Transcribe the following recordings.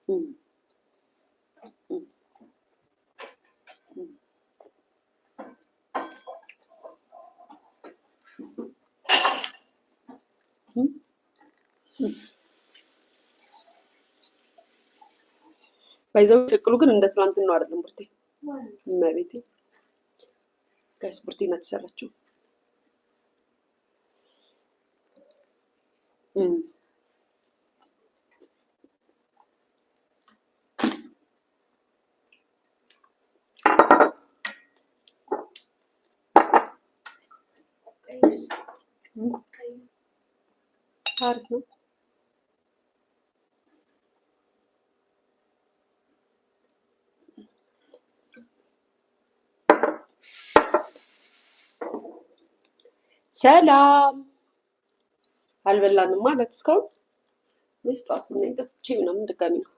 ባይዘው ቅቅሉ ግን እንደ ትናንት ነው አይደለም ቡርቴ መቤቴ ጋይስ ቡርቴ ናት ተሰራችው አሪፍ ነው ሰላም አልበላንም ማለት እስካሁን ወይስ ጠዋት ምን እንጠጥቼ ምናምን ድጋሚ ነው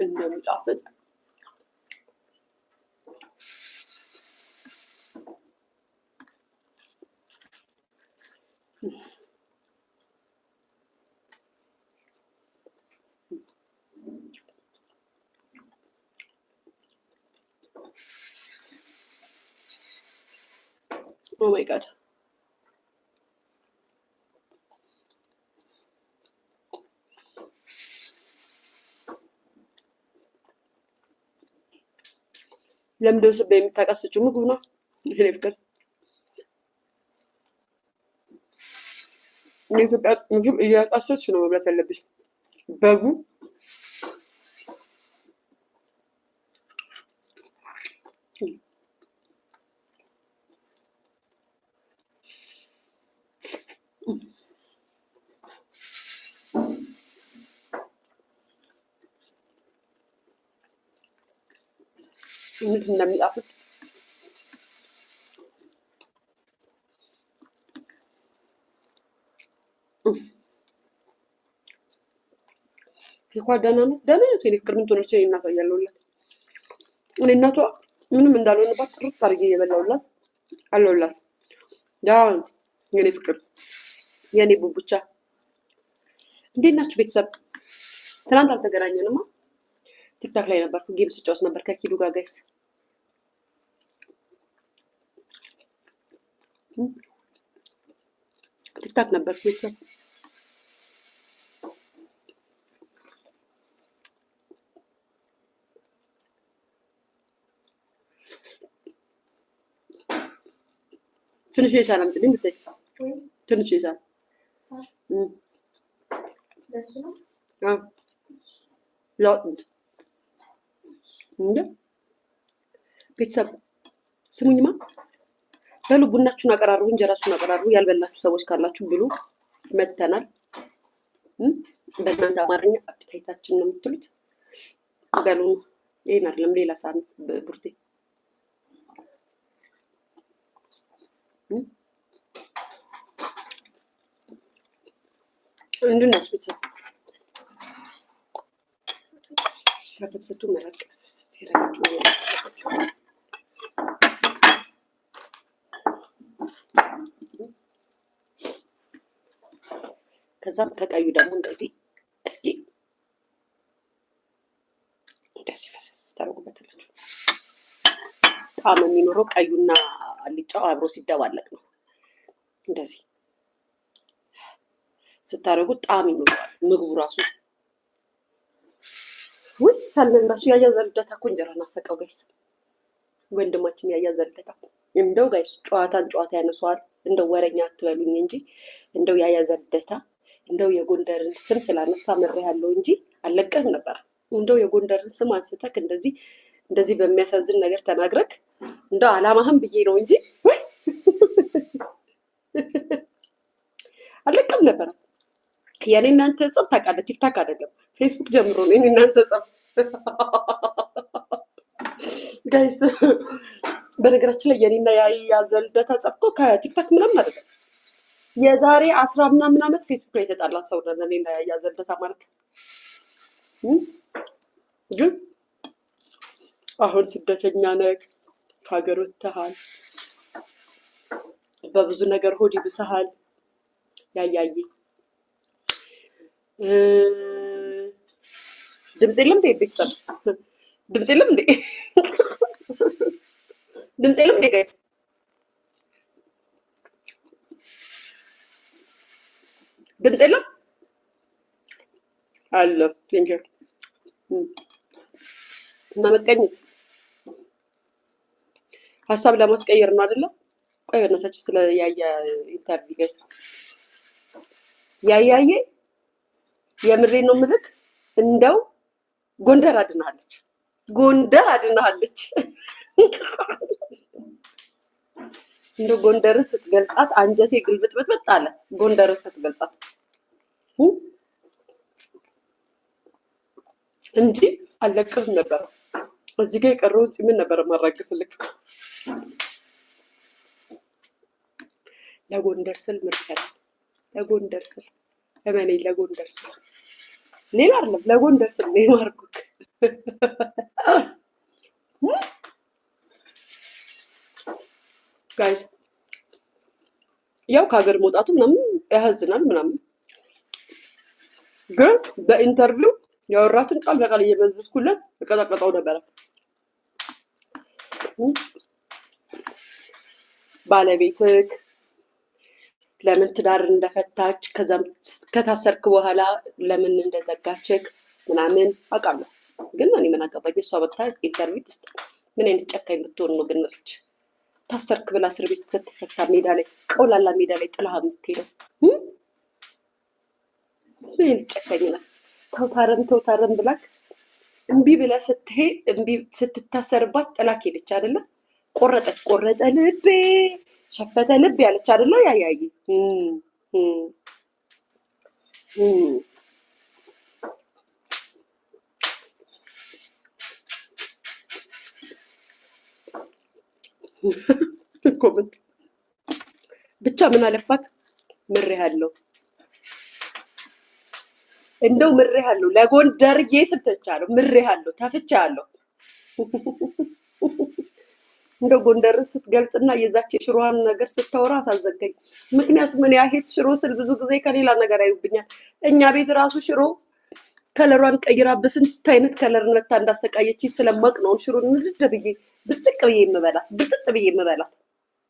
እንደሚጣፍጥ Oh my god. ለምንድነው ስበ የምታቀስችው ምግብ ነው ይሄ ፍቅር የኢትዮጵያ ምግብ እያቀሰች ነው መብላት ያለብሽ በጉ እንዴት እንደሚጣፍጥ የኳዳናነት ደህና ነው ፍቅር ምን ትሆነች እናቷ ያለውላት እኔ እናቷ ምንም እንዳልሆነባት ጥርጥ አድርጌ እየበላሁላት አለውላት ያ የኔ ፍቅር የኔ ቡቡቻ እንዴት ናችሁ ቤተሰብ ትናንት አልተገናኘንማ ቲክታክ ላይ ነበር ጌም ስጫወት ነበር ከኪዱ ጋር ጋይስ ቲክታክ ነበር ቤተሰብ ትንሽ ይሳላም ጥልኝ ብታይ ትንሽ ይሳል ደስ ነው ላውጥ እንዴ ቤተሰብ ስሙኝማ በሉ ቡናችሁን አቀራርቡ እንጀራችሁን አቀራርቡ ያልበላችሁ ሰዎች ካላችሁ ብሉ መተናል በእናንተ አማርኛ አፕታይታችን ነው የምትሉት በሉ ይሄን አይደለም ሌላ ሳንት ቡርቴ እንዴት ናችሁ ቤተሰብ ከፍትፍቱ መረቅ ሲረጋችሁ ከዛም ከቀዩ ደግሞ እንደዚህ እስኪ እንደዚህ ፈሰስ ታደርጉበታላችሁ ጣዕም የሚኖረው ቀዩና አልጫው አብሮ ሲደባለቅ ነው እንደዚህ ስታረጉት ጣዕም ይኖረዋል ምግቡ ራሱ ወይ ሳልነግራችሁ ያያዘልደታ እኮ እንጀራ ናፈቀው ጋይስ ወንድማችን ያያዘልደታ እንደው ጋይስ ጨዋታን ጨዋታ ያነሷል እንደው ወረኛ አትበሉኝ እንጂ እንደው ያያዘልደታ እንደው የጎንደርን ስም ስላነሳ መረ ያለው እንጂ አለቀም ነበር እንደው የጎንደርን ስም አንስተክ እንደዚህ በሚያሳዝን ነገር ተናግረክ እንደው አላማህም ብዬ ነው እንጂ አለቀም ነበር የኔ እናንተ ጽፍ ታውቃለህ ቲክታክ አይደለም ፌስቡክ ጀምሮ ነው የኔ እናንተ ጽፍ ጋይስ በነገራችን ላይ የኔና ያያዘልደታ ጽፍኮ ከቲክታክ ምናምን አይደለም የዛሬ 10 ምናምን አመት ፌስቡክ ላይ ተጣላት ሰው ለኔና ያያዘልደታ ማለት ግን አሁን ስደተኛ ነክ ሀገር ወጥተሃል በብዙ ነገር ሆድ ይብሰሃል። ያያይ ድምፅ የለም እንዴ ቤተሰብ? ድምፅ የለም እንዴ? ድምፅ የለም እንዴ ጋይስ? ድምፅ የለም አለ ቴንጀር እና መቀኘት ሀሳብ ለማስቀየር ነው አይደለ? ቆይ በእናታችሁ ስለ ያያ ኢንተርቪው ጋይስ ያያዬ የምሬ ነው ምልክ እንደው ጎንደር አድናለች፣ ጎንደር አድናለች። እንደው ጎንደርን ስትገልጻት አንጀቴ ግልብጥብጥብጥ አለ። ጎንደርን ስትገልጻት እንጂ አለቅም ነበር። እዚህ ጋር የቀረውን ምን ነበር ማራግፍልክ? ለጎንደር ስል ምርከላ ለጎንደር ስል እመኔ ለጎንደር ስል ሌላ አይደለም፣ ለጎንደር ስል ነው የማርኩክ። ጋይስ ያው ከሀገር መውጣቱ ምናምን ያሳዝናል ምናምን፣ ግን በኢንተርቪው ያወራትን ቃል በቃል እየመዘዝኩለት እቀጠቀጠው ነበረ። ባለቤትክ ለምን ትዳር እንደፈታች ከዛም ከታሰርክ በኋላ ለምን እንደዘጋችክ ምናምን አውቃለሁ። ግን እኔ ምን አገባኝ? እሷ በቃ ኢንተርቪው ውስጥ ምን አይነት ጨካኝ ብትሆን ነው ግን ልጅ ታሰርክ ብላ እስር ቤት ስትፈታ ሜዳ ላይ ቀውላላ ሜዳ ላይ ጥላህ የምትሄደው? ምን አይነት ጨካኝ ነው? ተውታረም ብላክ እምቢ ብላ ስትሄድ እምቢ ስትታሰርባት ጥላክ ሄደች አይደለ? ቆረጠ ልቤ ሸፈተ ልብ ያለች አይደለ? ያያይ ኮመንት ብቻ ምን አለፋክ? ምሬሃለሁ፣ እንደው ምሬሃለሁ። ለጎንደርዬ ስትቻለሁ ምሬሃለሁ፣ ተፍቻለሁ። እንደው ጎንደርን ስትገልጽና የዛች የሽሮዋን ነገር ስታወራ አሳዘገኝ። ምክንያቱም እኔ አሄት ሽሮ ስል ብዙ ጊዜ ከሌላ ነገር አይብኛል። እኛ ቤት ራሱ ሽሮ ከለሯን ቀይራ በስንት አይነት ከለር መታ እንዳሰቃየች ስለማቅ ነው ሽሮ ንድድ ብዬ ብስጥቅ ብዬ የምበላት።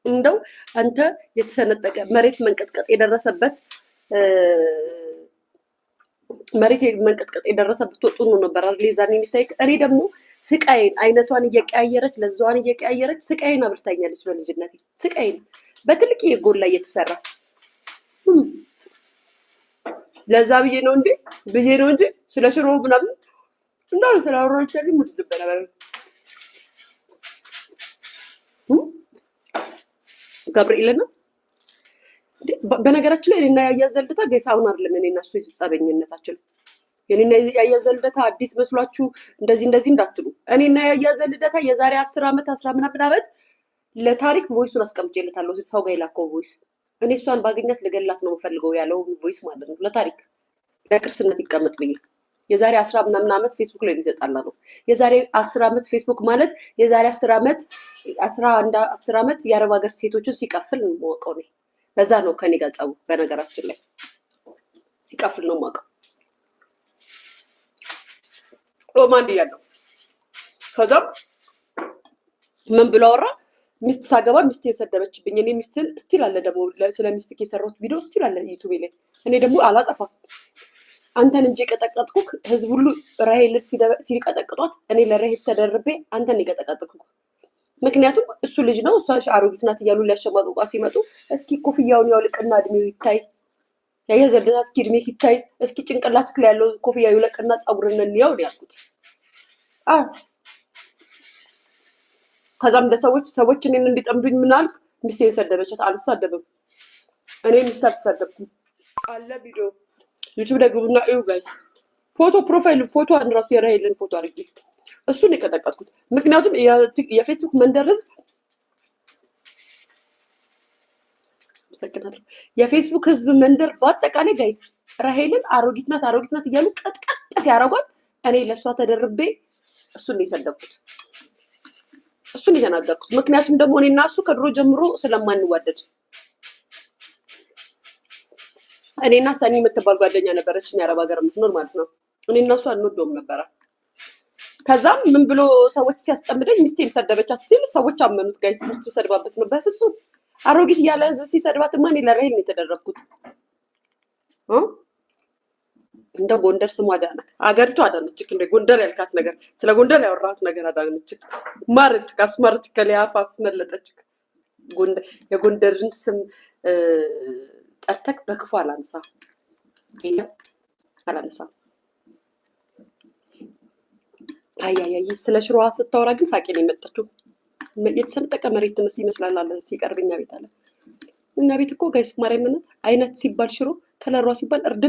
እንደው አንተ የተሰነጠቀ መሬት መንቀጥቀጥ የደረሰበት ወጡ ነው ነበር ሌዛን የሚታይክ። እኔ ደግሞ ስቃይን አይነቷን እየቀያየረች ለዛዋን እየቀያየረች ስቃይን አብርታኛለች። በልጅነቴ ስቃይን በትልቅ የጎል ላይ የተሰራ ለዛ ብዬ ነው እንጂ ስለ ሽሮ ምናምን እንዳው ስላወራች ያለ ሙድ ነበር። ገብርኤል ነው በነገራችን ላይ እኔና ያያ ዘልደታ ገይሳውን አይደለም እኔና እሱ ጸበኝነታችን። እኔና ያያ ዘልደታ አዲስ መስሏችሁ እንደዚህ እንዳትሉ። እኔና ያያ ዘልደታ የዛሬ 10 ዓመት 10 ምናምን ዓመት ለታሪክ ቮይሱን አስቀምጬለታለሁ። ሰው ጋር የላከው ቮይስ እኔ እሷን ባገኛት ልገላት ነው የምፈልገው ያለው ቮይስ ማለት ነው። ለታሪክ ለቅርስነት ይቀመጥ ብዬ የዛሬ 10 ምናምን ዓመት ፌስቡክ ላይ ተጣላ ነው። የዛሬ 10 ዓመት ፌስቡክ ማለት የዛሬ 10 ዓመት 10 ዓመት የአረብ ሀገር ሴቶችን ሲቀፍል ነው የማውቀው ነው። በዛ ነው ከኔ ጋር ጸቡ። በነገራችን ላይ ሲቀፍል ነው የማውቀው። ሮማን ያለው ከዛም ምን ብሎ አወራ? ሚስት ሳገባ ሚስት የሰደበችብኝ እኔ ሚስትን ስቲል አለ ደግሞ ስለ ሚስት የሰራሁት ቪዲዮ ስቲል አለ ዩቲዩብ ላይ። እኔ ደግሞ አላጠፋም አንተን እንጂ የቀጠቀጥኩክ ህዝብ ሁሉ ራሄል ሲቀጠቅጧት እኔ ለራሄል ተደርቤ አንተን የቀጠቀጥኩክ። ምክንያቱም እሱ ልጅ ነው እሷ አሮጊት ናት እያሉ ሊያሸማቅቋ ሲመጡ እስኪ ኮፍያውን ያውልቅና እድሜው ይታይ፣ ያየ ዘልደታ እስኪ እድሜ ይታይ፣ እስኪ ጭንቅላት ላይ ያለው ኮፍያ ይውለቅና ጸጉርን እንየው ነው ያልኩት። ከዛም ሰዎች እኔን እንዲጠምዱኝ ምን አልክ? ሚስቴ የሰደበቻት። አልሳደብም እኔ ሚስት አልተሳደብኩም አለ ቪዲዮ ዩቲዩብ ላይ ግቡና እዩ ጋይስ። ፎቶ ፕሮፋይል ፎቶ አንራሱ የራሄልን ፎቶ አድርጌ እሱን የቀጠቀጥኩት። ምክንያቱም የፌስቡክ መንደር ህዝብ መሰከናለሁ። የፌስቡክ ህዝብ መንደር በአጠቃላይ ጋይስ ራሄልን አሮጊት ናት እያሉ ቀጥቀጥ ሲያረጓት እኔ ለሷ ተደርቤ እሱን የሰደብኩት እሱን የተናገርኩት። ምክንያቱም ደግሞ እኔና እሱ ከድሮ ጀምሮ ስለማንዋደድ እኔና ሰኒ የምትባል ጓደኛ ነበረች የአረብ ሀገር የምትኖር ማለት ነው። እኔ እና እሷ አንወደውም ነበረ። ከዛም ምን ብሎ ሰዎች ሲያስጠምደኝ ሚስቴን ሰደበቻት ሲል ሰዎች አመኑት። ጋይስ ሚስቱ ሰድባበት ነው። በፍጹም አሮጊት እያለ ህዝብ ሲሰድባትማ እኔ ለራይል ነው የተደረግኩት። እንደ ጎንደር ስሙ አዳነች፣ አገሪቱ አዳነችክ። እንደ ጎንደር ያልካት ነገር ስለ ጎንደር ያወራሁት ነገር አዳነችክ። ማረችክ፣ አስማረችክ፣ ከሊያፋ አስመለጠችክ። የጎንደርን ስም ጠርተክ በክፉ አላነሳ አላነሳ። አያያይ ስለ ሽሮዋ ስታወራ ግን ሳቄ ነው የመጣችው። የተሰነጠቀ መሬት ትመስል ይመስላል አለ ሲቀርብኛ ቤት አለ። እኛ ቤት እኮ ጋይስ ማርያምን አይነት ሲባል ሽሮ ከለሯ ሲባል እርድ